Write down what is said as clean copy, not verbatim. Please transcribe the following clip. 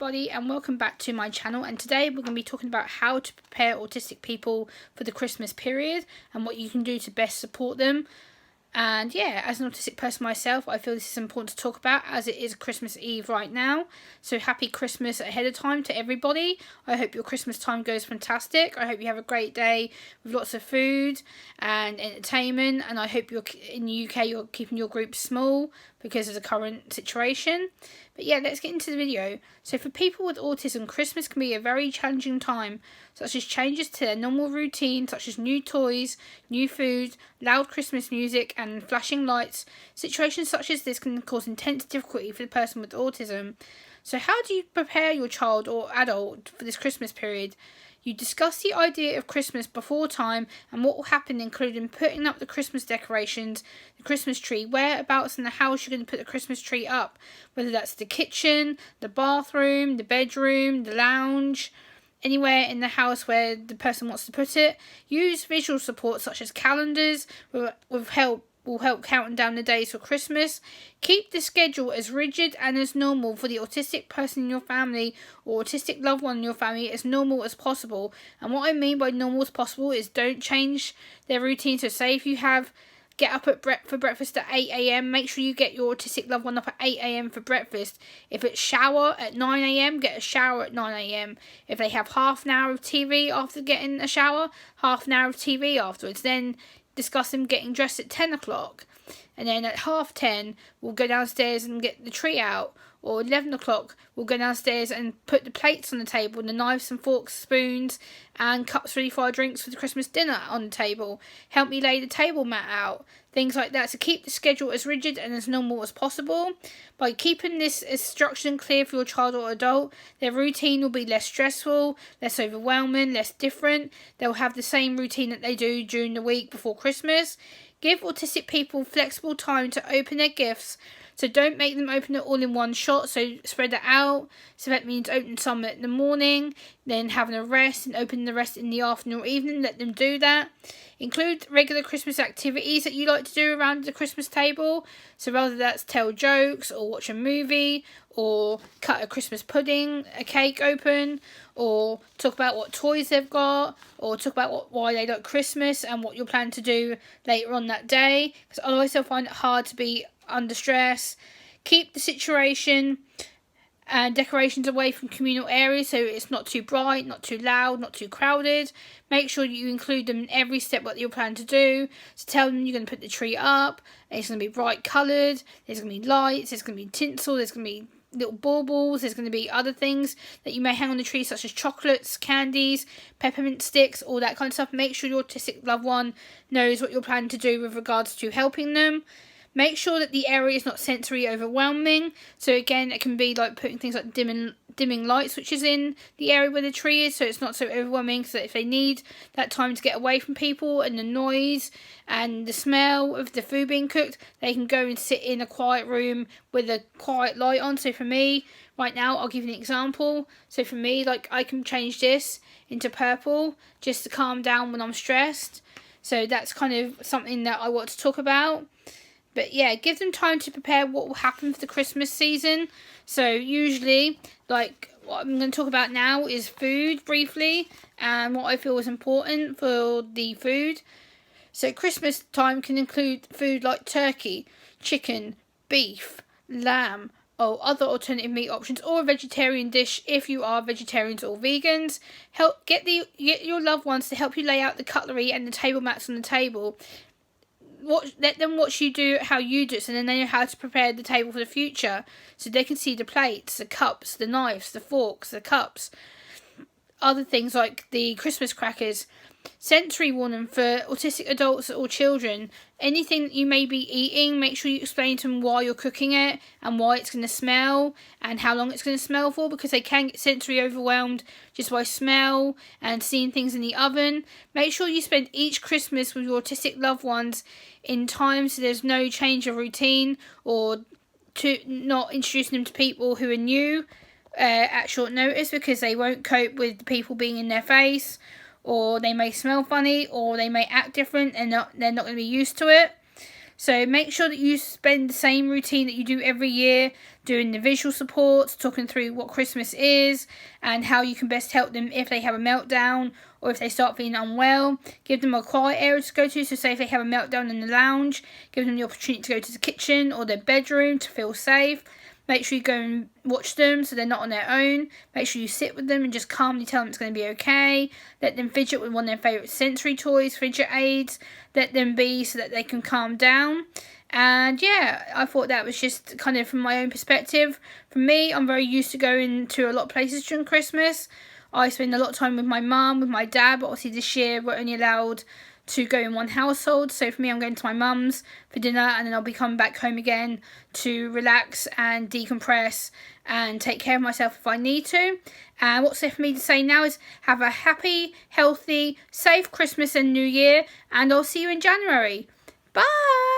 everybody, and welcome back to my channel. And today we're going to be talking about how to prepare autistic people for the Christmas period and what you can do to best support them. And yeah, as an autistic person myself, I feel this is important to talk about as it is Christmas Eve right now. So happy Christmas ahead of time to everybody. I hope your Christmas time goes fantastic. I hope you have a great day with lots of food and entertainment. And I hope you're in the UK, you're keeping your group small because of the current situation. But yeah, let's get into the video. So for people with autism, Christmas can be a very challenging time, such as changes to their normal routine, such as new toys, new food, loud Christmas music and flashing lights. Situations such as this can cause intense difficulty for the person with autism. So how do you prepare your child or adult for this Christmas period? You discuss the idea of Christmas before time and what will happen, including putting up the Christmas decorations, the Christmas tree, whereabouts in the house you're going to put the Christmas tree up, whether that's the kitchen, the bathroom, the bedroom, the lounge, anywhere in the house where the person wants to put it. Use visual support such as calendars will help counting down the days for Christmas. Keep the schedule as rigid and as normal for the autistic person in your family or autistic loved one in your family as normal as possible. And what I mean by normal as possible is don't change their routine. So say if you get up for breakfast at 8 AM, make sure you get your autistic loved one up at 8 AM for breakfast. If it's shower at 9 AM, get a shower at 9 AM. If they have half an hour of TV after getting a shower, half an hour of TV afterwards. Then discuss them getting dressed at 10 o'clock. And then at 10:30, we'll go downstairs and get the tree out. Or 11 o'clock, we'll go downstairs and put the plates on the table, and the knives and forks, spoons, and cups ready for our drinks for the Christmas dinner on the table. Help me lay the table mat out. Things like that. So keep the schedule as rigid and as normal as possible. By keeping this as structured and clear for your child or adult, their routine will be less stressful, less overwhelming, less different. They'll have the same routine that they do during the week before Christmas. Give autistic people flexible time to open their gifts. So don't make them open it all in one shot, so spread it out. So that means open some in the morning, then having a rest and open the rest in the afternoon or evening. Let them do that. Include regular Christmas activities that you like to do around the Christmas table. So whether that's tell jokes or watch a movie or cut a Christmas pudding, a cake open, or talk about what toys they've got, or talk about why they like Christmas and what you're planning to do later on that day. Because otherwise they'll find it hard to be under stress. Keep the situation and decorations away from communal areas so it's not too bright, not too loud, not too crowded. Make sure you include them in every step what you're planning to do. So tell them you're going to put the tree up, and it's going to be bright coloured, there's going to be lights, there's going to be tinsel, there's going to be little baubles, there's going to be other things that you may hang on the tree such as chocolates, candies, peppermint sticks, all that kind of stuff. Make sure your autistic loved one knows what you're planning to do with regards to helping them. Make sure that the area is not sensory overwhelming. So again, it can be like putting things like dimming light switches in the area where the tree is, so it's not so overwhelming, so that if they need that time to get away from people and the noise and the smell of the food being cooked, they can go and sit in a quiet room with a quiet light on. So for me, right now, I'll give you an example. So for me, like I can change this into purple just to calm down when I'm stressed. So that's kind of something that I want to talk about. But yeah, give them time to prepare what will happen for the Christmas season. So usually, like what I'm going to talk about now is food briefly and what I feel is important for the food. So Christmas time can include food like turkey, chicken, beef, lamb, or other alternative meat options, or a vegetarian dish if you are vegetarians or vegans. Get your loved ones to help you lay out the cutlery and the table mats on the table. Let them watch you do how you do it, so then they know how to prepare the table for the future. So they can see the plates, the cups, the knives, the forks, the cups, other things like the Christmas crackers. Sensory warning for autistic adults or children. Anything that you may be eating, make sure you explain to them why you're cooking it and why it's going to smell and how long it's going to smell for, because they can get sensory overwhelmed just by smell and seeing things in the oven. Make sure you spend each Christmas with your autistic loved ones in time so there's no change of routine or to not introducing them to people who are new at short notice, because they won't cope with the people being in their face, or they may smell funny, or they may act different and they're not going to be used to it. So make sure that you spend the same routine that you do every year, doing the visual support, talking through what Christmas is and how you can best help them if they have a meltdown or if they start feeling unwell. Give them a quiet area to go to. So say if they have a meltdown in the lounge, give them the opportunity to go to the kitchen or their bedroom to feel safe. Make sure you go and watch them so they're not on their own. Make sure you sit with them and just calmly tell them it's going to be okay. Let them fidget with one of their favourite sensory toys, fidget aids. Let them be so that they can calm down. And yeah, I thought that was just kind of from my own perspective. For me, I'm very used to going to a lot of places during Christmas. I spend a lot of time with my mum, with my dad, but obviously this year we're only allowed to go in one household. So for me, I'm going to my mum's for dinner, and then I'll be coming back home again to relax and decompress and take care of myself if I need to. And what's left for me to say now is have a happy, healthy, safe Christmas and New Year, and I'll see you in January. Bye!